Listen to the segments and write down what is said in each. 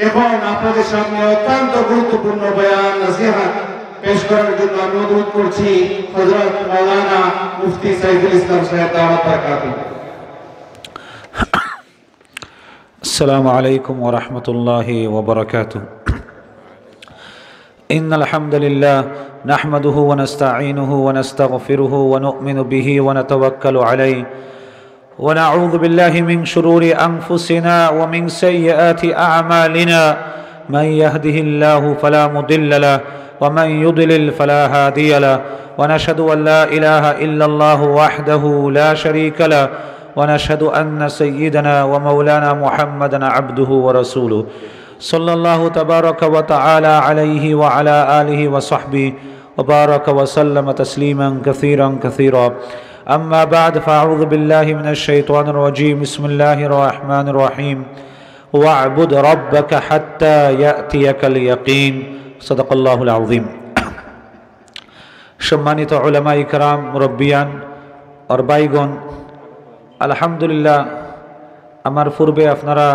এখন আপনাদের সামনে অত্যন্ত গুরুত্বপূর্ণ বয়ান নসিহত পেশ করার জন্য আমি অনুরোধ করছি হযরত মাওলানা মুফতি সাইফুল ইসলাম সাহেব দাওয়াত বারাকাতুহু। السلام عليكم ورحمة الله وبركاته. إن الحمد لله نحمده ونستعينه ونستغفره ونؤمن به ونتوكل عليه ونعوذ بالله من شرور أنفسنا ومن سيئات أعمالنا من يهده الله فلا مضل له ومن يضلل فلا هادي له ونشهد أن لا إله إلا الله وحده لا شريك له ونشهد أن سيدنا ومولانا محمدا عبده ورسوله صلى الله تبارك وتعالى عليه وعلى آله وصحبه وبارك وسلم تسليما كثيرا كثيرا. أما بعد فأعوذ بالله من الشيطان الرجيم. بسم الله الرحمن الرحيم. واعبد ربك حتى يأتيك اليقين. صدق الله العظيم. সম্মানিত উলামা ইকরাম, মুরব্বিয়ান আর ভাইগণ, আলহামদুলিল্লাহ আমার পূর্বে আপনারা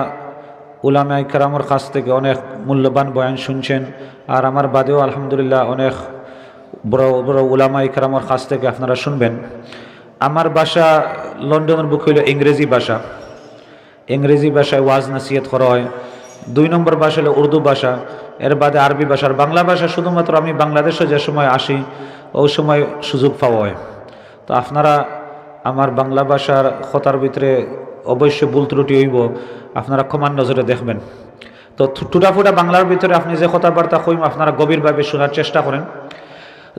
উলামা ইকরামের কাছ থেকে অনেক মূল্যবান বয়ান শুনছেন, আর আমার বাদেও আলহামদুলিল্লাহ অনেক বড় বড় উলামা ইকরামের কাছ থেকে আপনারা শুনবেন। আমার ভাষা লন্ডনের বুক হইল ইংরেজি ভাষা। ইংরেজি ভাষায় ওয়াজ নসিহত করা হয়। 2 নম্বর ভাষা হলো উর্দু ভাষা, এর বাদে আরবি ভাষা। আর বাংলা ভাষা শুধুমাত্র আমি বাংলাদেশে যে সময় আসি ওই সময় সুযোগ পাওয়া হয়। তো আপনারা আমার বাংলা ভাষার কথার ভিতরে অবশ্যই ভুল ত্রুটি হইব, আপনারা ক্ষমার নজরে দেখবেন। তো টুটাফুটা বাংলার ভিতরে আপনি যে কথাবার্তা কইম আপনারা গভীরভাবে শোনার চেষ্টা করেন।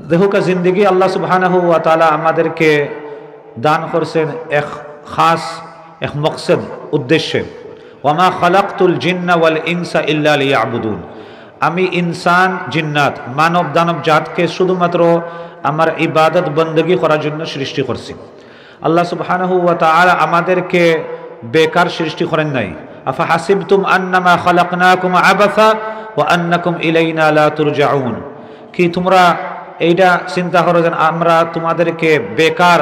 দেখুক জিন্দগি আল্লাহ সুবহানাহু ওয়া তাআলা আমাদেরকে দান করছেন এক খাস এক মকসদ উদ্দেশ্যে। ওয়ামা খালাকতুল জিন্না ওয়াল ইনসা ইল্লা লিয়াবুদুন। আমি ইনসান জিন্নাত মানব দানব জাতকে শুধুমাত্র আমার ইবাদত বندگی করার জন্য সৃষ্টি করছি। আল্লাহ সুবহানাহু ওয়া তাআলা আমাদেরকে বেকার সৃষ্টি করেন নাই। আফা হাসিবতুম আন্নামা খালাকনাকুম আবাসা ওয়া আন্নাকুম ইলাইনা লা তুরজাউন। কি তোমরা এইটা চিন্তা করো যে আমরা তোমাদেরকে বেকার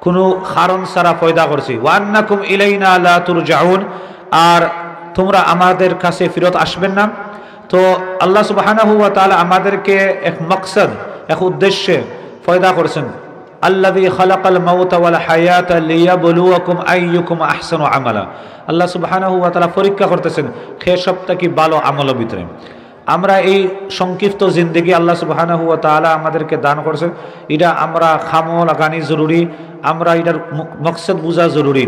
কোনো কারণ ছাড়া পয়দা করছি। ওয়া আন্নাকুম ইলাইনা লা তুরজাউন, আর তোমরা আমাদের কাছে ফিরত আসবেন না। তো আল্লাহ সুবহানাহু ওয়া তাআলা আমাদেরকে এক মকসদ এক উদ্দেশ্যে পয়দা করেছেন। আল্লাযী খালাকাল মাউতা ওয়াল হায়াতা লিয়াবলুয়াকুম আইয়ুকুম আহসানু আমালা। আল্লাহ সুবহানাহু ওয়া তাআলা পরীক্ষা করতেছেন কে সবটা কি ভালো আমলের ভিতরে। আমরা এই সংক্ষিপ্ত জিন্দেগি আল্লাহ সুবহানাহু ওয়া তাআলা আমাদেরকে দান করেছেন, এটা আমরা খামো লাগানি জরুরি, আমরা এটার মকসদ বোঝা জরুরি।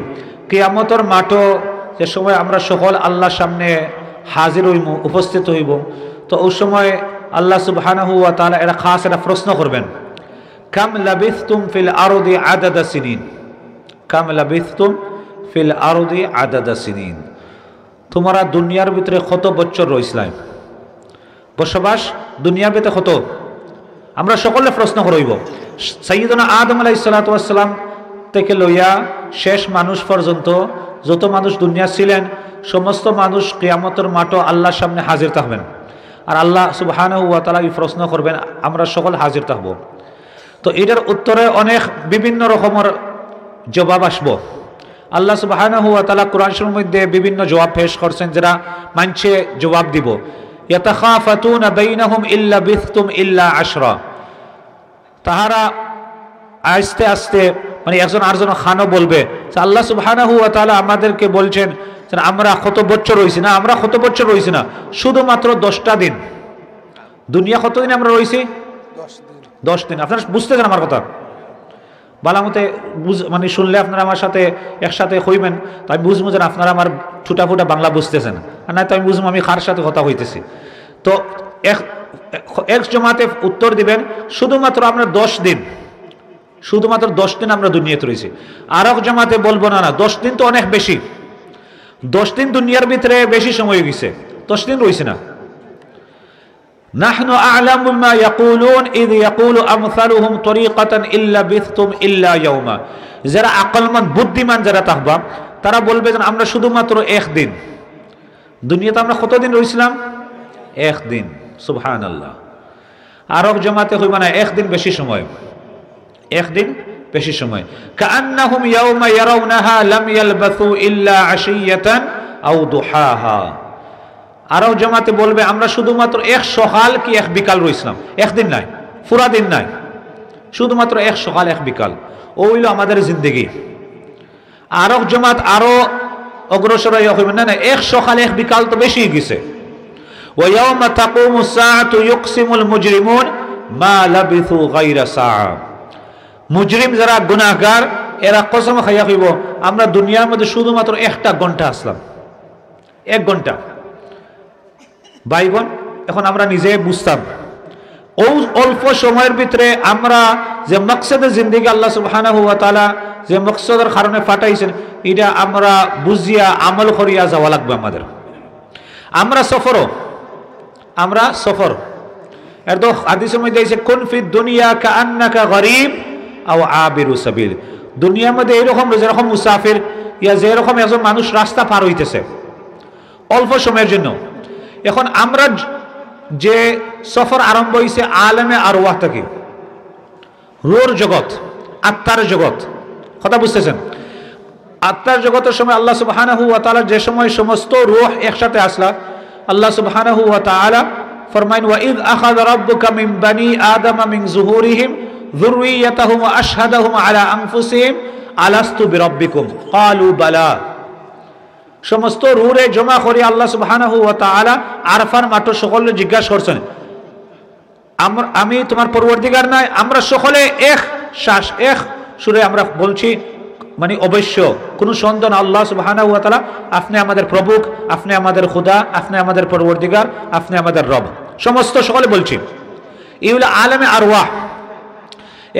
কিয়ামতের মাঠে যে সময় আমরা সকল আল্লাহর সামনে হাজির হইব, উপস্থিত হইব, তো ওই সময় আল্লাহ সুবহানাহু ওয়া তাআলা এটা খাস একটা প্রশ্ন করবেন, কাম লাবিথতুম ফিল আরদি আদাদা সিনিন। কাম লাবিথতুম ফিল আরদি আদাদা সিনিন। তোমরা দুনিয়ার ভিতরে কত বছর রইছিলাম? বসবাস দুনিয়ার ভিতরে কত? আমরা সকলে প্রশ্ন করব। সাইয়্যিদুনা আদম আলাইহিস সালাতু ওয়াস সালাম থেকে লইয়া শেষ মানুষ পর্যন্ত যত মানুষ দুনিয়া ছিলেন সমস্ত মানুষ কিয়ামতের মাঠে আল্লাহর সামনে হাজির থাকবেন, আর আল্লাহ সুবহানাহু ওয়া তাআলা এই প্রশ্ন করবেন, আমরা সকল হাজির থাকব। তো এটার উত্তরে অনেক বিভিন্ন রকমের জবাব আসব। আল্লাহ সুবহানাহু ওয়া তাআলা কোরআন শরীফের মধ্যে বিভিন্ন জবাব পেশ করছেন, যারা মানছে জবাব দিব। ইয়াতাখাফাতুনা বাইনাহুম ইল্লা বিথতুম ইল্লা আশরা। তাহারা আস্তে আস্তে মানে একজন আরেকজন খানো বলবে যে আল্লাহ সুবহানাহু ওয়া তাআলা আমাদেরকে বলছেন যে আমরা কত বছর রইছি না, আমরা কত বছর রইছি না, শুধুমাত্র 10টা দিন। দুনিয়া কতদিন আমরা রইছি? 10 দিন। আপনারা বুঝতেছেন আমার কথা? বালামতে মানে শুনলে আপনারা আমার সাথে একসাথে হইবেন, তো আমি বুঝবো যে আপনারা আমার ছুটাফুটা বাংলা বুঝতেছেন, আর না তো আমি বুঝবো আমি কার সাথে কথা হইতেছি। তো এক জমাতে উত্তর দিবেন শুধুমাত্র আমরা 10 দিন, শুধুমাত্র 10 দিন আমরা দুনিয়াতে রয়েছি। আর এক জমাতে বলবো না না 10 দিন তো অনেক বেশি, 10 দিন দুনিয়ার ভিতরে বেশি সময় হয়ে গেছে, 10 দিন রয়েছে না। নাহনু আ'লামু বিমা ইয়াকুলুন ইয ইয়াকুলু আমসালুহুম তরিকাতান ইল্লা বিথতুম ইল্লা ইয়াওমা। যারা আকলমান বুদ্ধিমান যারা থাকবা তারা বলবে যে আমরা শুধুমাত্র 1 দিন। দুনিয়াতে আমরা কতদিন রইছিলাম? 1 দিন। সুবহানাল্লাহ। আর এক জমাতে হইবা না 1 দিন বেশি সময়, 1 দিন বেশি সময়। কাআন্নাহুম ইয়াওমা ইয়ারাউনাহা লাম ইয়ালবাসু ইল্লা আশিয়াতান আও দুহাহা। আরও জামাতে বলবে আমরা শুধুমাত্র এক সকাল কি এক বিকাল রইছিলাম, একদিন নাই, পুরা দিন নাই, শুধুমাত্র এক সকাল এক বিকাল, ও হইল আমাদের জিন্দগি। আরও জামাত আরও অগ্রসর হইবেন, না না এক সকাল এক বিকাল তো বেশি গেছে। ওয়ায়াউমা তাকুমু সাআতু ইউকসিমুল মুজরিমুন মা লাবিথু গায়রা সাআ। মুজরিম যারা গুনাহগার এরা কসম খাইয়া কইব আমরা দুনিয়ার মধ্যে শুধুমাত্র একটা ঘন্টা আসলাম, এক ঘন্টা। ভাইগণ, এখন আমরা নিজে বুঝতাম ও অল্প সময়ের ভিতরে আমরা যে মকসদে জিন্দেগি আল্লাহ সুবহানাহু ওয়া তাআলা যে মকসদের কারণে ফাটাইছেন, এটা আমরা বুঝিয়া আমল করিয়া যাওয়া লাগবে আমাদের। আমরা সফর এর তো হাদিসের মধ্যে আছে কুন ফি দুনিয়া কাআন্নাকা গরীব আও আবিরু সাবিল। দুনিয়ার মধ্যে এরকম যেরকম মুসাফির, ইয়া যেরকম একজন মানুষ রাস্তা পার হইতেছে অল্প সময়ের জন্য। এখন আমরা যে সফর আরম্ভ হয়েছে আলেমে আরওয়াহ থেকে, রুহের জগৎ, আত্মার জগৎ, কথা বুঝতেছেন? আত্মার জগতের সময় আল্লাহ সুবহানাহু ওয়া তাআলা যে সময় সমস্ত রূহ একসাথে আসলা, আল্লাহ সুবহানাহু ওয়া তাআলা ফরমাইন ওয়া ইয আখাযা রাব্বুকা মিন বানি আদামা মিন যুহুরিহিম যুররিয়াতাহুম ওয়া আশহাদাহুম আলা আনফুসিহিম আলাস্তু বিরাব্বিকুম ক্বালু বালা। সমস্ত রূহে জমা করে আল্লাহ সুবহানাহু ওয়া তাআলা আরফার মাঠে সকলে জিজ্ঞাসা করছেন আমি তোমার পরওয়ারদিগার নাই? আমরা সকলে এক শ্বাস এক সুরে আমরা বলছি, মানে অবশ্য কোনো সন্দেহ না, আল্লাহ সুবহানাহু ওয়া তাআলা আপনি আমাদের প্রভু, আপনি আমাদের খোদা, আপনি আমাদের পরওয়ারদিগার, আপনি আমাদের রব, সমস্ত সকলে বলছি। এই হলো আলেমে আরওয়াহ।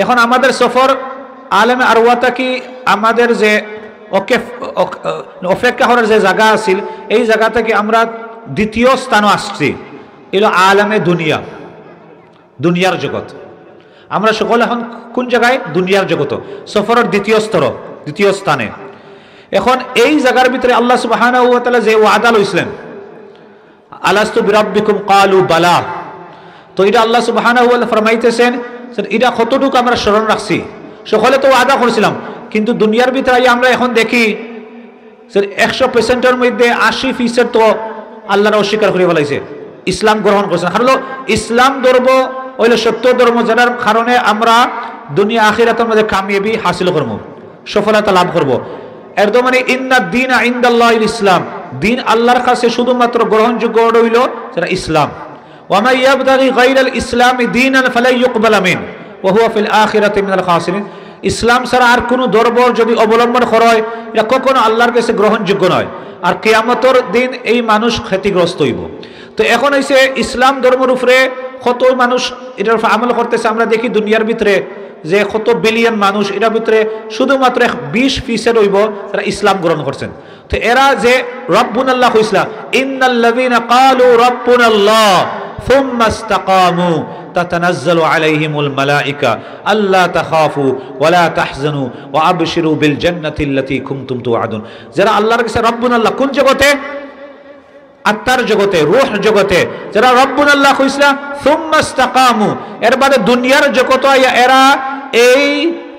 এখন আমাদের সফর আলেমে আরওয়াহটা কি আমাদের যে অপেক্ষা করার যে জায়গা আছিল, এই জায়গা থেকে আমরা দ্বিতীয় স্থানে আসছি, এলো আলেমে দুনিয়া, দুনিয়ার জগৎ। আমরা সকলে এখন কোন জায়গায়? দুনিয়ার জগৎ, সফরের দ্বিতীয় স্তর, দ্বিতীয় স্থানে। এখন এই জায়গার ভিতরে আল্লাহ সুবহানাহু ওয়া তাআলা যে ওয়াদা লইছিলেন আলাস্তু বিরাব্বিকুম ক্বালু বালা, তো এটা আল্লাহ সুবহানাহু ওয়া তাআলা ফরমাইতেছেন এটা কতটুকু আমরা স্মরণ রাখছি। সকলে তো ওয়াদা করেছিলাম, কিন্তু দুনিয়ার ভিতরে আমরা এখন দেখি 100%-এর মধ্যে 80% তো আল্লাহর অস্বীকার করে ফেলাইছে, ইসলাম গ্রহণ করছেন। কারণ ইসলাম ধর্ম হইল সত্য ধর্ম, যার কারণে আমরা দুনিয়া আখিরাতের মধ্যে কামিয়াবি হাসিল করব, সফলতা লাভ করব। এর তো মানে ইন্নাদ দীনা ইনদাল্লাহিল ইসলাম, দিন আল্লাহর কাছে শুধুমাত্র গ্রহণযোগ্য হইল যারা ইসলাম। ওয়া মা ইয়াবতাগি গায়রাল ইসলামি দীনান ফালা ইউকবালা মিন ওয়া হুয়া ফিল আখিরাতি মিনাল খাসিরিন। ইসলাম ছাড়া আর কোনো ধর্ম যদি অবলম্বন করা হয় এটা কখনো আল্লাহর কাছে গ্রহণযোগ্য নয়, আর কিয়ামতের দিন এই মানুষ ক্ষতিগ্রস্ত হইব। তো এখন হইছে ইসলাম ধর্মের উপরে কত মানুষ এটার আমল করতেছে। আমরা দেখি দুনিয়ার ভিতরে যে কত বিলিয়ন মানুষ, এটার ভিতরে শুধুমাত্র 20% হইব তারা ইসলাম গ্রহণ করছেন। তো এরা যে রব্বুনাল্লাহ হইসলা, ইন্নাল্লাযীনা ক্বালু রব্বুনাল্লাহ সুম্মা ইসতাকামু তাতানাজ্জালু আলাইহিমুল মালাইকা আল্লা তাখাফু ওয়ালা তাহজানু ওয়া আবশিরু বিল জান্নাতি আল্লাতী কুনতুম তুআদুন। যারা আল্লাহর কাছে রব্বুনাল্লাহ, কোন জগতে? আত্মার জগতে, রূহ জগতে। যারা রব্বুনাল্লাহ হইসলা সুম্মা ইসতাকামু, এর বাদে দুনিয়ার জগতে এরা এই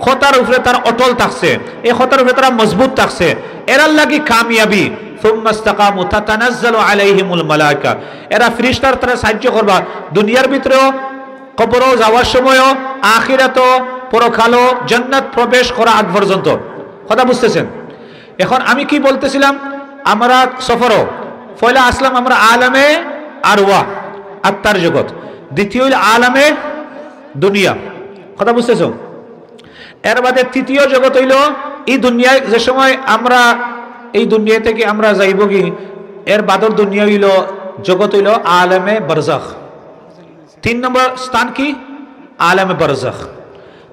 খতার উপরে তারা অটল থাকছে, এই খতার উপরে তারা মজবুত থাকছে, এরা লাগি কামিয়াবি। সুম্মা ইসতাকামু তাতানাজ্জালু আলাইহিমুল মালাইকা, এরা ফেরেশতার তারা সাহায্য করবা দুনিয়ার ভিতরেও, কবরও যাওয়ার সময়ও, আখিরাতও, পরকালও, জান্নাত প্রবেশ করা আগ পর্যন্ত। কথা বুঝতেছেন? এখন আমি কি বলতেছিলাম, আমরা সফরও পয়লা আসলাম আমরা আলেমে আরওয়াহ, আত্মার জগৎ, দ্বিতীয় হইল আলেমে দুনিয়া। কথা বুঝতেছ? এর বাদে তৃতীয় জগৎ হইল এই দুনিয়ায়, যে সময় আমরা এই দুনিয়া থেকে আমরা যাইব কি, এর বাদর দুনিয়া হইল জগৎ হইল আলেমে বারজাখ। 3 নম্বর স্থান কি? আলেমে বারজাখ।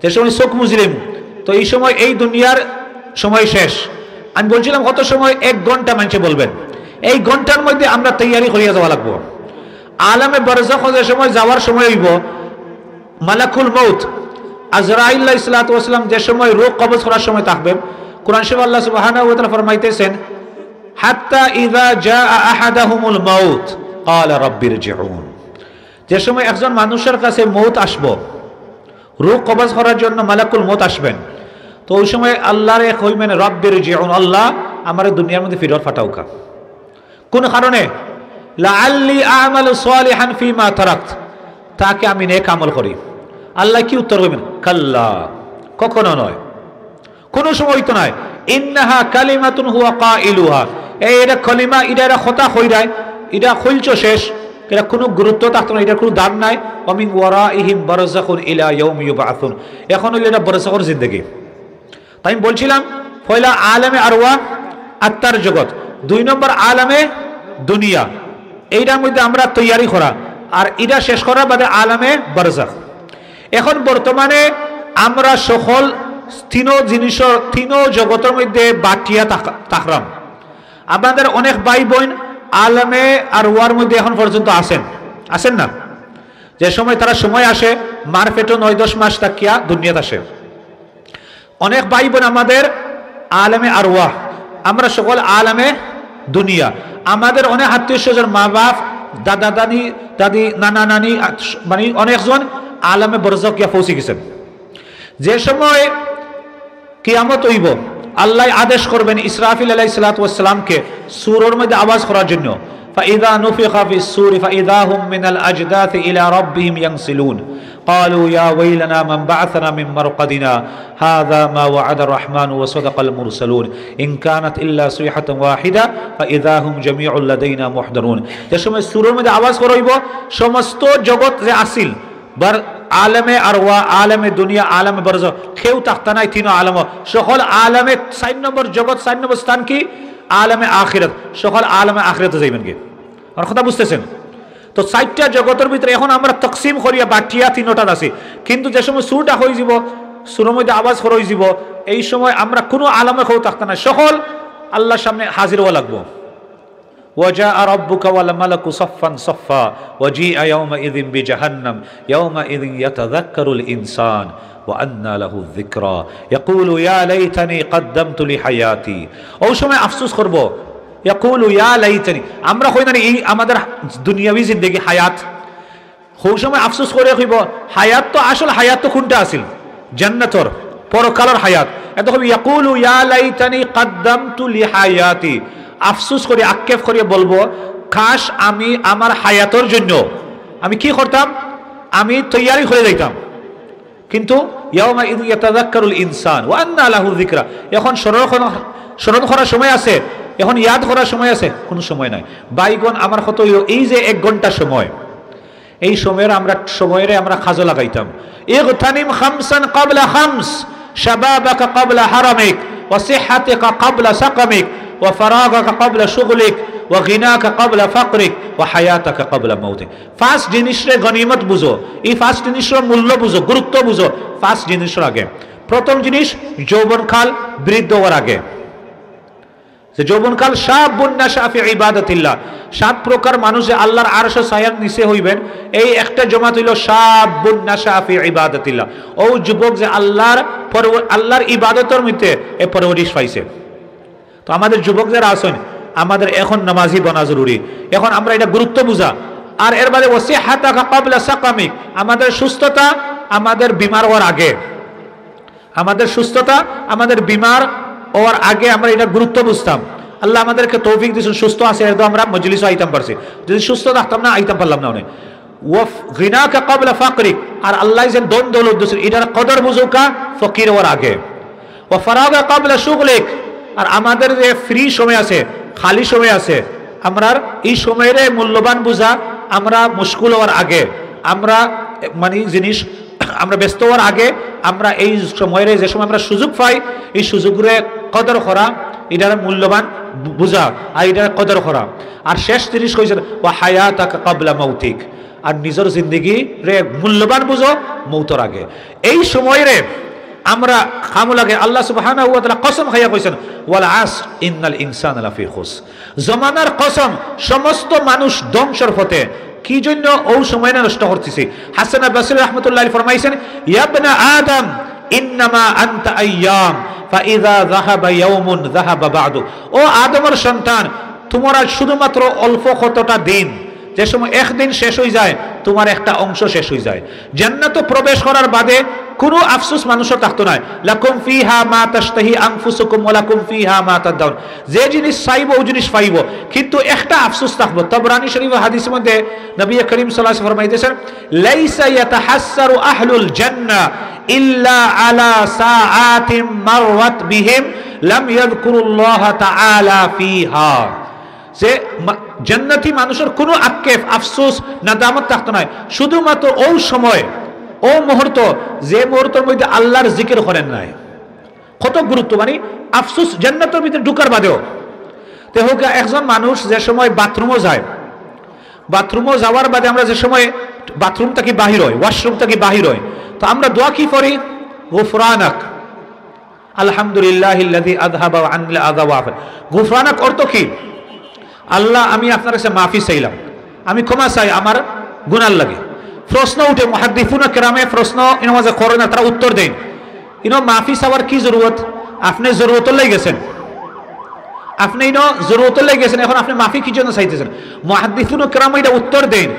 যে সময় চোখ মুজরিম, তো এই সময় এই দুনিয়ার সময় শেষ। আমি বলছিলাম কত সময়? 1 ঘন্টা মানুষে বলবেন, এই ঘন্টার মধ্যে আমরা তৈয়ারি করিয়া যাওয়া লাগবো। আলেমে বারজাখ যে সময় যাওয়ার সময় হইব, মালাকুল মউত আজরাইল আলাইহিস সালাতু ওয়াস সালাম যে সময় রূহ কবজ করার সময় থাকবেন, কুরআন শরীফে আল্লাহ সুবহানাহু ওয়া তাআলা ফরমাইতেছেন হাত্তা ইযা জাআ আহাদাহুমুল মাউত ক্বালা রাব্বিরজিউন। যে সময় একজন মানুষের কাছে মউত আসবো, রূহ কবজ করার জন্য মালাকুল মউত আসবেন, তো ওই সময় আল্লাহর কইবেন রাব্বিরজিউন, আল্লাহ আমারে দুনিয়ার মধ্যে ফিরত পাঠাও কা। কোন কারণে? লাআল্লি আমালু সালিহান ফিমা তারাকত, তাকে আমি নেক আমল করি। আল্লাহ কি উত্তর করবেন? কাল্লা, কখনো নয়, কোনো সময় তো নয়। ইন্নাহা কালিমাতুন হুয়া কাইলুহা, এটা কলিমা, এটা কথা কইরায়, এটা কইলছো শেষ, এটা কোনো গুরুত্ব থাকতো না, এটা কোনো দাম নাই। ওমিন ওয়ারাইহিম বারযাখুন ইলা ইয়াউমি ইউবআসুন, এখন হইল এটা বারযাখের জিন্দেগি। তাই আমি বলছিলাম পয়লা আলেমে আরওয়াহ, আত্মার জগৎ, 2 নম্বর আলেমে দুনিয়া, এইটার মধ্যে আমরা তৈয়ারি করা, আর এটা শেষ করার বাদে আলেমে বারযাখ। এখন বর্তমানে আমরা সকল তিনো জগতের মধ্যে বাটিয়া থাকলাম। আমাদের অনেক ভাই বোন আলেমে আরওয়ার মধ্যে এখন পর্যন্ত আছেন না, যে সময় তারা সময় আসে মার পেটো 9-10 মাস তাকিয়া দুনিয়াত আসে। অনেক ভাই বোন আমাদের আলেমে আরওয়াহ, আমরা সকল আলেমে দুনিয়া। আমাদের অনেক আত্মীয় স্বজন, মা বাপ, দাদা দাদি, নানা নানি, মানে অনেকজন আলেমে বারযাখ গিয়া পৌঁছে গেছেন। যে সময় কিয়ামত হইব, আল্লাহ আদেশ করবেন ইসরাফিল আলাইহিস সালাতু ওয়াস সালামকে সূরের মধ্যে আওয়াজ করার জন্য। ফাইযা নুফিখা ফিস সূরি ফাইযা হুম মিনাল আজদাথি ইলা রাব্বিহিম ইয়ানসিলুন ক্বালু ইয়া ওয়াইলানা মান বা'আথানা মিন মারকাদিনা হাযা মা ওয়া'আদা আর-রাহমানু ওয়া সাদাকাল মুরসালুন ইন কানাত ইল্লা সাইহাতান ওয়াহিদা ফাইযা হুম জামিউল লাদাইনা মুহদারুন। যে সময় সূরের মধ্যে আওয়াজ করা হইব, সমস্ত জগৎ যে আসিল, আলেমে আরওয়া, আলেমে দুনিয়া, আলেমে বারযাখ, কেউ থাকতা নাই, তিন আলেম, সকল আলেমে 4 নম্বর জগৎ, 4 নম্বর স্থান কি? আলেমে আখিরাত, সকল আলেমে আখিরাতে যাইবেন কি? আর কথা বুঝতেছেন তো? 4টা জগতের ভিতরে এখন আমরা তকসিম করিয়া বাটিয়া 3টাত আছি, কিন্তু যে সময় সুরটা হয়ে যাব, সুরের মধ্যে আওয়াজ হয়ে যাব, এই সময় আমরা কোনো আলেমে কেউ থাকতা নাই, সকল আল্লাহর সামনে হাজির হওয়া লাগবো। وجاء ربك والملك صفا صفا وجيء يومئذ بجهنم يومئذ يتذكر الإنسان وأنى له الذكرى يقول يا ليتني قدمت لحياتي। ওই সময় আফসোস করব, يقول يا ليتني, আমরা কই না এই আমাদের দুনিয়াবি জিন্দেগি হায়াত, ওই সময় আফসোস করে কইব হায়াত তো আসল হায়াত তো কোনটা আছিল? জান্নাতর পরকালের হায়াত। এত কইব يقول يا ليتني قدمت لحياتي, আফসোস করে আক্ষেপ করে বলবো, কাশ আমি আমার হায়াতের জন্য আমি কি করতাম, আমি তৈয়ারি করে যাইতাম। কিন্তু ইয়াউমা ইয ইয়াতাযাক্কারুল ইনসান ওয়া আন্না লাহু যিকরা, এখন স্মরণ করার সময় আছে, এখন ইয়াদ করার সময় আছে, কোনো সময় নাই। বাইগন আমার কত এই যে 1 ঘন্টা সময়, এই সময়ের আমরা কাজে লাগাইতাম। ইগতানিম খামসান ক্বাবলা খামস, শাবাবাকা ক্বাবলা হারামিক ওয়া সিহহাতিকা ক্বাবলা সাকামিক ওয়া ফারাগাকা ক্বাবলা শুগলিক ওয়া গিনাকা ক্বাবলা ফাকরিক ওয়া হায়াতাকা ক্বাবলা মাউতিক। 5 জিনিসের গনিমত বুঝো, এই 5 জিনিসের মূল্য বুঝো, গুরুত্ব বুঝো। 5 জিনিসের আগে প্রথম জিনিস যৌবনকাল, বৃদ্ধ হওয়ার আগে। যে যৌবনকাল শাবুন নাশা ফি ইবাদাতিল্লাহ, 7 প্রকার মানুষ যে আল্লাহর আরশের ছায়ার নিচে হইবেন, এই একটা জমাত হইল শাবুন নাশা ফি ইবাদাতিল্লাহ। ও যুবক যে আল্লাহর ইবাদতের মধ্যে এ পরবরিশ পাইছে। তো আমাদের যুবক যারা আছেন, আমাদের এখন নামাজি বনা জরুরি, এখন আমরা এটা গুরুত্ব বুঝা। আর এর বাদে ওয়াসিহাতাকা ক্বাবলা সাকামিক, আমাদের সুস্থতা আমাদের বিমার হওয়ার আগে, আমাদের সুস্থতা আমাদের বিমার হওয়ার আগে আমরা এটা গুরুত্ব বুঝতাম। আল্লাহ আমাদেরকে তৌফিক দিয়েছেন, সুস্থ আছে, এর আমরা মজলিসে আইতাম পারছি, যদি সুস্থ থাকতাম না আইতাম পারলাম না। ওয়াফ গিনাকা ক্বাবলা ফাকরিক, আর আল্লাহ যে দন দৌলত দিয়েছেন এটার কদর বুঝুকা ফকির হওয়ার আগে। ওয়া ফারাগা ক্বাবলা শুগলিক, আর আমাদের যে ফ্রি সময় আছে, খালি সময় আছে, আমরা এই সময়ের মূল্যবান বুঝা, আমরা মুশকুল হওয়ার আগে, আমরা মানে জিনিস আমরা ব্যস্ত হওয়ার আগে, আমরা এই সময়ের যে সময় আমরা সুযোগ পাই, এই সুযোগের কদর করা, এটার মূল্যবান বুঝা আর এটার কদর করা। আর শেষ জিনিস কইছে ওয়া হায়াতাকা ক্বাবলা মাউতিক, আর নিজের জিন্দেগি রে মূল্যবান বুঝো মৌতের আগে। এই সময়ের আমরা খামু লাগে। আল্লাহ সুবহানাহু ওয়া তাআলা কসম খাইয়া কইছেন ওয়াল আসর ইন্নাল ইনসানা লাফি খুস, জমানার কসম, সমস্ত মানুষ ধ্বংসের পথে। কি জন্য ও সময় নষ্ট করতেছি? হাসান বসরি রাহমাতুল্লাহ আলাইহি ফরমাইছেন ইয়া ইবনা আদম ইন্নামা আনতা আইয়াম ফাইযা যাহাবা ইয়াউমুন যাহাবা বা'দু, ও আদমের সন্তান, তোমরা শুধুমাত্র অল্প কতটা দিন, যে সময় একদিন শেষ হয়ে যায় তোমার একটা অংশ শেষ হয়ে যায়। জান্নাতে প্রবেশ করার বাদে কোনো আফসোস মানুষের থাকতো না। লাকুম ফিহা মা তাশতাহি আনফুসুকুম ওয়া লাকুম ফিহা মা তাদাউন, যে জিনিস চাইবো ওই জিনিস পাইব, কিন্তু একটা আফসোস থাকবো। তাবরানী শরীফের হাদিসের মধ্যে নবী করিম সাল্লাল্লাহু আলাইহি ওয়াসাল্লাম ফরমাইতেছেন, লাইসা ইয়াতাহাসসারু আহলুল জান্নাহ ইল্লা আলা সাআতিম মারওয়াত বিহিম লাম ইয়াযকুরুল্লাহ তাআলা ফিহা। যে জান্নাতি মানুষের কোনো আক্ষেপ, আফসোস, নাদামত থাকতো না, শুধুমাত্র ওই সময়, ও মুহূর্ত, যে মুহূর্তের মধ্যে আল্লাহর জিকির করেন নাই। কত গুরুত্ব, মানে আফসোস জান্নাতের ভিতরে ঢুকার বাদেও। তো হোক, একজন মানুষ যে সময় বাথরুমও যায়, বাথরুমও যাওয়ার বাদে আমরা যে সময় বাথরুম থেকে বাহির হয়, ওয়াশরুম থেকে বাহির হয়, তো আমরা দোয়া কি করি? গুফরানাক আলহামদুলিল্লাহিল্লাযী আযহাবা আনিল আযা ওয়া আফা। গুফরানাক অর্থ কি? আল্লাহ, আমি আপনার কাছে মাফি চাইলাম, আমি ক্ষমা চাই আমার গুনার লাগে। প্রশ্ন উঠে, মুহাদ্দিসুনা কেরামে প্রশ্ন ইনমাজে করে না, তারা উত্তর দেন, মাফি চাওয়ার কি জরুরত? আপনি জরুরত লেগে গেছেন, আপনি জরুরত লেগে গেছেন, এখন আপনি মাফি কি জন্য চাইতেছেন? মুহাদ্দিসুনা কেরাম এটা উত্তর দেন,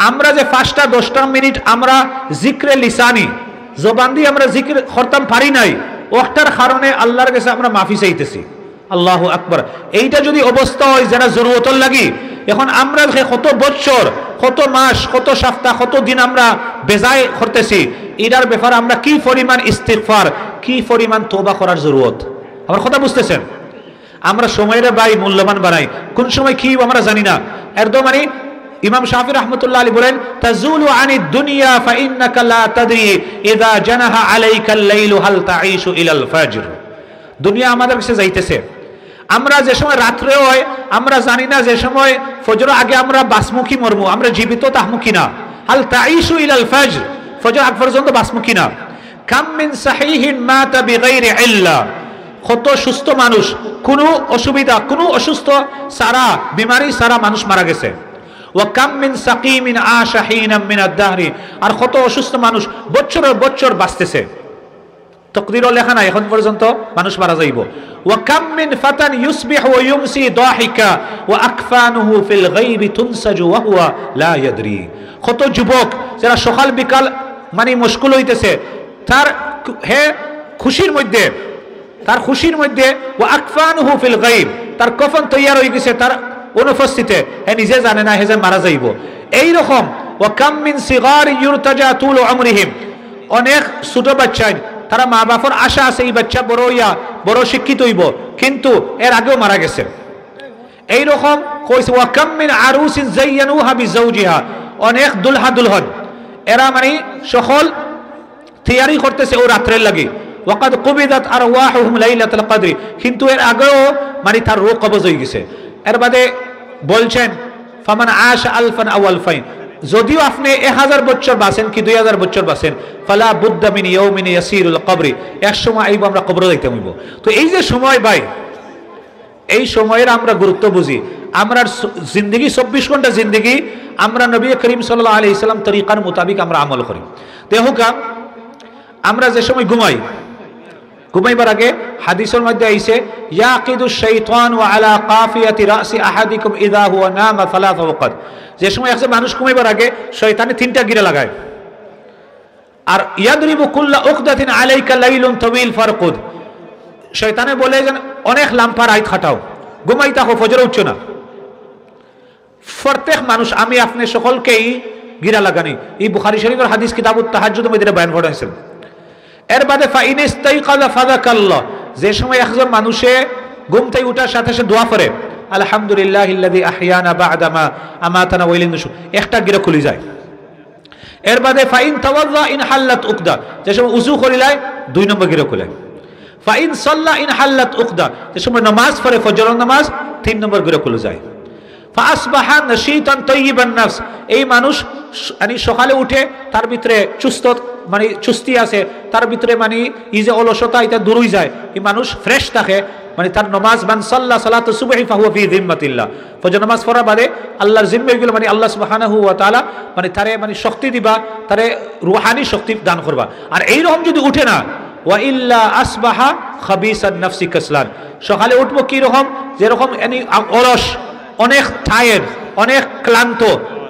আমরা যে 5-10 মিনিট আমরা জিক্রে লিসানি, জবান দিয়ে আমরা জিকির করতাম পারি নাই, ওটার কারণে আল্লাহর কাছে আমরা মাফি চাইতেছি। আল্লাহু আকবার। এইটা যদি অবস্থা হয় যারা জরুরতর লাগি, এখন আমরা কত বছর, কত মাস, কত সপ্তাহ, কত দিন আমরা বেজায় করতেছি, এটার ব্যাপারে আমরা কি পরিমাণ ইস্তিগফার, কি পরিমাণ তওবা করার জরুরত। আমার কথা বুঝতেছেন? আমরা সময়ের ভাই মূল্যবান বানাই, কোন সময় কি আমরা জানি না। একদম মানে ইমাম শাফি রাহমাতুল্লাহ আলাইহি বলেন, তাজুলু আনিদ দুনিয়া ফাইন্নাকা লা তাদরি ইযা জানাহা আলাইকাল লাইলু হাল তাঈশু ইলাল ফাজর। দুনিয়া আমাদের কাছে যাইতেছে, আমরা যে সময় রাত্রে হয় আমরা জানি না, যে সময় ফজর আগে আমরা বাসমুখী মরমু, আমরা জীবিত তাহমু কিনা। হাল তাঈশু ইলাল ফাজর, ফজর আগ পর্যন্ত বাসমু কিনা। কাম মিন সাহিহিন মাতা বিগাইরি ইল্লা, কত সুস্থ মানুষ, কোনো অসুবিধা, কোনো অসুস্থ সারা, বিমারি সারা মানুষ মারা গেছে। ওয়া কাম মিন সাকিমিন আশা হিনাম মিনাদ দাহরি, আর কত অসুস্থ মানুষ বছরের বছর বাঁচতেছে, তকদিরও লেখা নাই, এখন পর্যন্ত মানুষ মারা যাইব। ওয়া কাম মিন ফাতান ইউসবিহু ওয়া ইউমসি দাহিকা ওয়া আকফানুহু ফিল গায়বি তুনসাজু ওয়া হুয়া লা ইয়াদরি। কত যুবক যারা সকাল বিকাল মানে মুশকুল হইতেছে, তার খুশির মধ্যে, তার খুশির মধ্যে ওয়া আকফানুহু ফিল গায়ব, তার কফন তৈয়ার হয়ে গেছে তার অনুপস্থিতিতে, নিজে জানে না হে যে মারা যাইব। এই রকম ওয়া কাম মিন সিগার ইউরতাজা তুল উমরিহিম, অনেক ছোট বাচ্চা, তারা মা বাবার আশা আছে এই বাচ্চা বড় হইয়া বড় শিক্ষিত হইব, কিন্তু এর আগেও মারা গেছে। এই রকম কইছে ওয়া কাম মিন আরুসিন যায়্যানুহা বিজাওজিহা, অনেক দুলহা দুলহন এরা মানে সকল তৈয়ারি করতেছে ও রাত্রের লাগি। ওয়াকাদ কুবিদাত আরওয়াহুহুম লাইলাতুল কদরি, কিন্তু এর আগেও মানে তার রূহ কবজ হয়ে গেছে। এর বাদে বলছেন ফামান আশা আলফান আও আলফাইন, যদিও আপনি 1000 বছর বাঁচেন কি 2000 বছর বাঁচেন, ফালা বুদ্দা মিন ইয়াউমিন ইয়াসিরুল কবরি, এক সময় আইব আমরা কবরে যাইতে হইব। তো এই যে সময় ভাই, এই সময়ের আমরা গুরুত্ব বুঝি। আমরা জিন্দগি 24 ঘন্টা জিন্দগি আমরা নবী করিম সাল্লাল্লাহু আলাইহি সাল্লাম তরিকার মোতাবেক আমরা আমল করি। দেখুকা আমরা যে সময় ঘুমাই, ঘুমাইবার আগে হাদিসের মধ্যে আইছে ইয়াকিদু শাইতানু আলা কাফিয়াতি রাসি আহাদিকুম ইযা হুয়া নামা সালাত ওয়াকাত, যে সময় একজন মানুষ ঘুমাইবার আগে শয়তানে 3টা গিরা লাগায়। আর ইয়াদরিবু কুল্লা উকদাতিন আলাইকা লাইলুন তাওয়িল ফারকুদ, শয়তানে বলে যে অনেক লাম্পা রাত খাটাও, ঘুমাইতা হো, ফজর উঠছো না। প্রত্যেক মানুষ, আমি আপনি সকলকেই গিরা লাগানি। এই বুখারী শরীফের হাদিস কিতাবুত তাহাজ্জুদের মধ্যে বয়ান করা হয়েছে। এর বাদে ফাইন ইস্তাইকাযা ফাযাকাল্লাহ, যে সময় একজন মানুষে ঘুম থেকে উঠার সাথে সাথে দোয়া করে আলহামদুলিল্লাহিল্লাযী আহইয়ানা বা'দা মা আমাতানা ওয়া ইলাইহি নুশুর, একটা গিরা খুলে যায়। এর বাদে ফাইন তাওয়াজ্জা ইন হাল্লাত উকদা, যে সময় উযু করিলায় 2 নম্বর গিরা খুলে। ফাইন সাল্লা ইন হাল্লাত উকদা, যে সময় নামাজ পড়ে ফজরের নামাজ 3 নম্বর গিরা খুলে যায়। ফাসবাহা নাশীতান তাইয়িবান নাফস, এই মানুষ মানে সকালে উঠে তার ভিতরে চুস্ত মানে চুস্তি আছে, তার ভিতরে মানে এই যে অলসতা এটা দূর হয়ে যায়, এই মানুষ ফ্রেশ থাকে, মানে তার নামাজ মান সাল্লা সালাতু সুবহি ফাহুয়া ফি যিম্মাতিল্লাহ, ফজর নামাজ পড়ার বাদে আল্লাহর জিম্মায় গেল, মানে আল্লাহ সুবহানাহু ওয়া তাআলা মানে তারে মানে শক্তি দিবা, তারে রূহানি শক্তি দান করবা। আর এই রকম যদি উঠে না, ওয়া ইল্লা আসবাহা খাবিসান নাফসি কাসলান, সকালে উঠবো কি রকম, যেরকম অলস, অনেক টায়ার্ড, অনেক ক্লান্ত,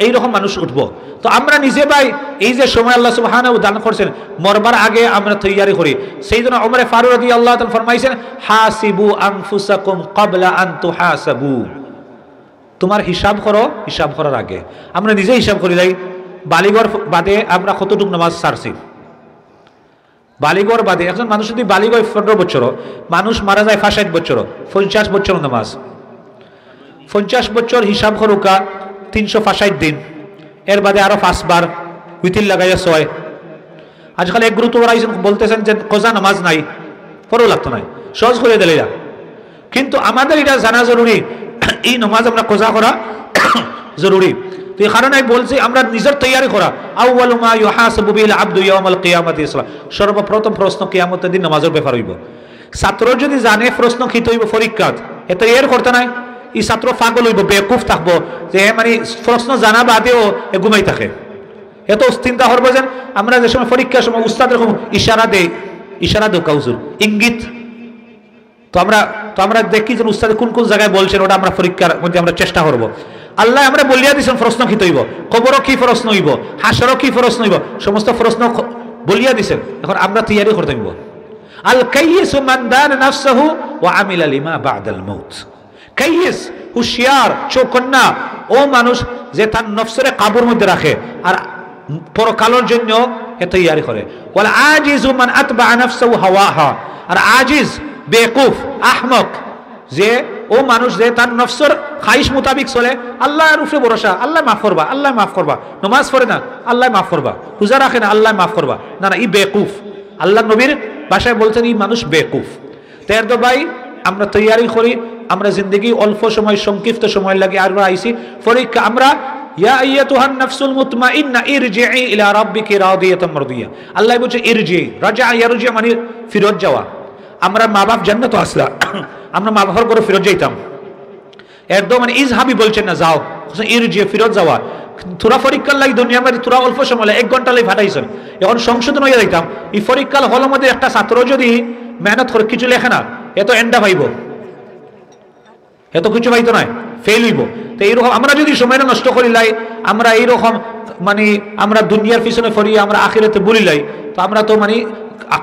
এইরকম মানুষ উঠবো। তো আমরা নিজে ভাই এই যে সময় আল্লাহ সুবহানাহু দান করছেন, মরবার আগে আমরা তৈয়ারি করি। সেই জন্য ওমরে ফারুক রাদিয়াল্লাহু তাআলা ফরমাইছেন, হাসিবু আনফুসাকুম ক্বাবলা আন তুহাসাবু। তোমার হিসাব করো হিসাব করার আগে। আমরা নিজে হিসাব করি লাই, বালিগর বাদে আমরা কতটুকু নামাজ ছাড়ছি। বালিগর বাদে একজন মানুষ যদি বালিগর 15 বছর, মানুষ মারা যায় 65 বছর, 50 বছর নামাজ, 50 বছর হিসাব করুকা 365 দিন, এর বাদে আরো 5 বার উইতিল লাগাইয়া 6। আজকাল এক গুরুত্ব বাড়াইছেন, বলতেছেন যে কজা নামাজ নাই, পরেও লাগতো নাই, সহজ করে দিলেরা। কিন্তু আমাদের এটা জানা জরুরি, এই নামাজ আমরা কজা করা জরুরি। তো এই কারণে বলছি আমরা নিজের তৈয়ারি করা। আউয়ালু মা ইউহাসাবু বিল আবদু ইয়াউমাল কিয়ামাতি সালাহ। সর্বপ্রথম প্রশ্ন কিয়ামতের দিন নামাজের ব্যাপার হইব। ছাত্র যদি জানে প্রশ্ন কি হইব পরীক্ষাত, এত এর করতে নাই, এই ছাত্র পাগল হইব, বেকুফ থাকবো, যে মানে প্রশ্ন জানা বাদেও ঘুমাই থাকে। এত চিন্তা করবো যে আমরা যে সময় পরীক্ষার সময় উস্তাদ এরকম ইশারা দেয়, ইশারা দেও কাউজুর ইঙ্গিত, তো আমরা দেখি যে উস্তাদ কোন কোন জায়গায় বলছেন, ওটা আমরা পরীক্ষার মধ্যে আমরা চেষ্টা করবো। আল্লাহ আমরা বলিয়া দিয়েছেন প্রশ্ন কি হইব, কবরও কি প্রশ্ন হইব, হাসরও কি প্রশ্ন হইব, সমস্ত প্রশ্ন বলিয়া দিয়েছেন। এখন আমরা তৈয়ারি করতে হইব। আল কাইয়িসু মান দানা নাফসাহু ওয়া আমিলা লিমা বা'দাল মাউত। কাইয়িস হুশিয়ার চৌকন্না ও মানুষ যে তার নফসরে কাবুর মধ্যে রাখে আর পরকালের জন্য এ তৈয়ারি করে। ওয়াল আজিজু মান আতবা নাফসাহু হাওয়াহা। আর আজিজ বেকুফ আহমক যে ও মানুষ যে তার নফসর খাইশ মোতাবিক চলে, আল্লাহর উপরে ভরসা, আল্লাহ মাফ করবা, আল্লাহ মাফ করবা, নামাজ পড়ে না আল্লাহ মাফ করবা, রোজা রাখে না আল্লাহ মাফ করবা, না না ই বেকুফ। আল্লাহ নবীর ভাষায় বলছেন এই মানুষ বেকুফ। তের তো ভাই আমরা তৈয়ারি করি, আমরা জিন্দগি অল্প সময় সংক্ষিপ্ত সময় লাগে আর আইসি পরীক্ষা। আমরা ইয়া আইয়াতুহান নাফসুল মুতমাইন্না ইরজিই ইলা রাব্বিকি রাদিয়াতাম মারদিয়া। আল্লাহ বলছে ইরজি, রাজা ইয়ারজি মানে ফিরত যাওয়া। আমরা মা বাপ জান্নাত আসলা, আমরা মা বাবার করে ফিরত যাইতাম, একদম মানে ইজহাবি বলছেন না, যাও ইরজি ফিরত যাওয়া। তোরা পরীক্ষার লাগে দুনিয়া মধ্যে তোরা অল্প সময় 1 ঘন্টা লাগে ফাটাইছেন, এখন সংশোধন হয়ে যাইতাম। এই পরীক্ষার হলের মধ্যে একটা ছাত্র যদি মেহনত করে কিছু লেখে না, এত এন্ডা পাইব, এত কিছু পাইতো না, ফেল হইব। তো এইরকম আমরা যদি সময়টা নষ্ট করি লাই, আমরা এইরকম মানে আমরা দুনিয়ার পিছনে ফরিয়ে আমরা আখিরাতে বলি লাই, তো আমরা তো মানে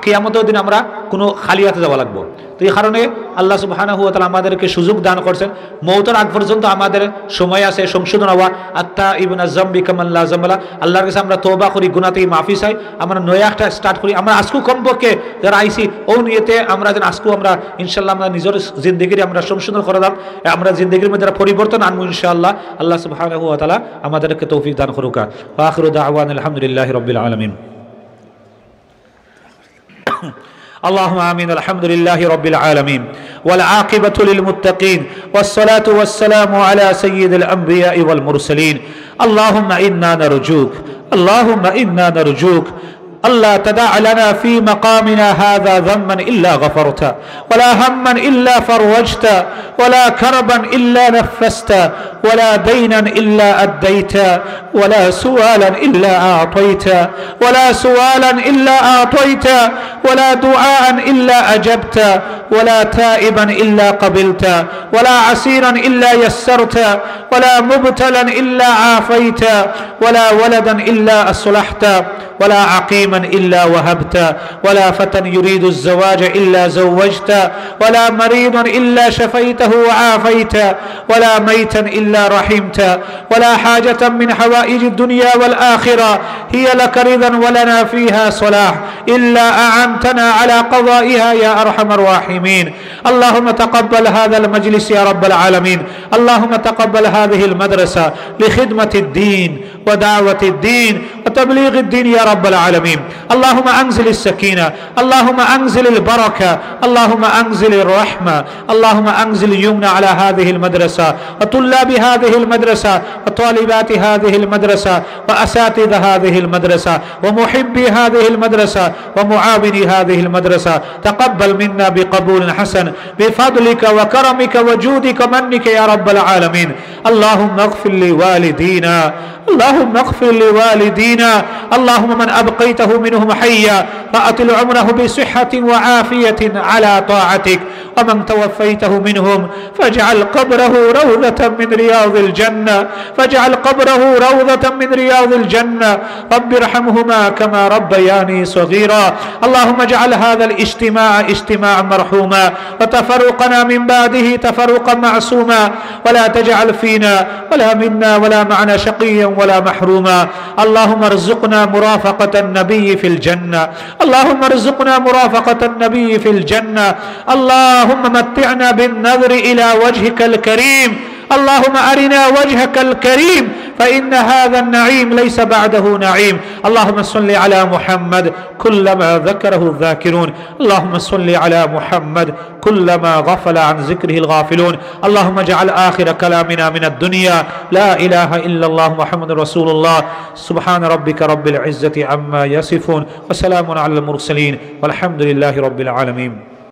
কিয়ামতের দিন আমরা কোনো খালি হাতে যাওয়া লাগবো। তো এই কারণে আল্লাহ সুবহানাহু ওয়া তাআলা আমাদেরকে সুযোগ দান করছেন, মওতের আগ পর্যন্ত আমাদের সময় আছে সংশোধন হওয়া। আত্তা ইবনা যামবি কামাল্লা জামালা। আল্লাহর কাছে আমরা তওবা করি, গুনাহ থেকে মাফি চাই, আমরা নয়া একটা স্টার্ট করি। আমরা আজকু কমপক্ষে যারা আইসি ও নিয়েতে আমরা যেন আজকু আমরা ইনশাআল্লাহ আমরা নিজের জিন্দগির আমরা সংশোধন করে দাম, আমরা জিন্দগির মধ্যে পরিবর্তন আনবো ইনশাআল্লাহ। আল্লাহ সুবহানাহু ওয়া তাআলা আমাদেরকে তৌফিক দান করুক। ওয়া আখিরু দাওয়ানা আলহামদুলিল্লাহি রাব্বিল আলামিন। اللهم آمين. الحمد لله رب العالمين والعاقبة للمتقين والصلاة والسلام على سيد الأنبياء والمرسلين. اللهم إنا نرجوك، اللهم إنا نرجوك ألا تدع لنا في مقامنا هذا ذنبا إلا غفرته، ولا هما إلا فرجته، ولا كربا إلا نفسته، ولا دينا إلا أديته، ولا سؤالا إلا أعطيته، ولا سؤالا إلا أعطيته، ولا دعاء إلا أجبته، ولا تائبا إلا قبلته، ولا عسيرا إلا يسرته، ولا مبتلا إلا عافيته، ولا ولدا إلا أصلحته، ولا عقيما إلا وهبته، ولا فتى يريد الزواج إلا زوجته، ولا مريضا إلا شفيته وعافيته، ولا ميتا إلا رحمته، ولا حاجة من حوائج الدنيا والآخرة هي لك رضا ولنا فيها صلاح إلا أعنتنا على قضائها يا أرحم الراحمين. اللهم تقبل هذا المجلس يا رب العالمين. اللهم تقبل هذه المدرسة لخدمة الدين ودعوة الدين وتبليغ الدين يا رب العالمين. اللهم أنزل السكينة، اللهم أنزل البركة، اللهم أنزل الرحمة، اللهم أنزل اليمن على هذه المدرسة وطلاب هذه المدرسة وطالبات هذه المدرسة وأساتذة هذه المدرسة ومحبي هذه المدرسة ومعاوني هذه المدرسة. تقبل منا بقبول حسن بفضلك وكرمك وجودك ومنك يا رب العالمين. اللهم اغفر لوالدينا، اللهم اغفر لوالدينا، اللهم من أبقيته منهم حيا فأطل عمره بصحة وعافية على طاعتك، ومن توفيته منهم فاجعل قبره روضة من رياض الجنة فاجعل قبره روضة من رياض الجنة رب ارحمهما كما ربياني صغيرا اللهم اجعل هذا الاجتماع اجتماعا مرحوما وتفرقنا من بعده تفرقا معصوما ولا تجعل فينا ولا منا ولا معنا شقيا ولا محروما اللهم ارزقنا مرافقة النبي في الجنة اللهم ارزقنا مرافقة النبي في الجنة اللهم متعنا بالنظر إلى وجهك الكريم اللهم أرنا وجهك الكريم فإن هذا النعيم ليس بعده نعيم اللهم صل على محمد كلما ذكره الذاكرون اللهم صل على محمد كلما غفل عن ذكره الغافلون اللهم اجعل آخر كلامنا من الدنيا لا إله إلا الله محمد رسول الله سبحان ربك رب العزة عما يصفون وسلام على المرسلين والحمد لله رب العالمين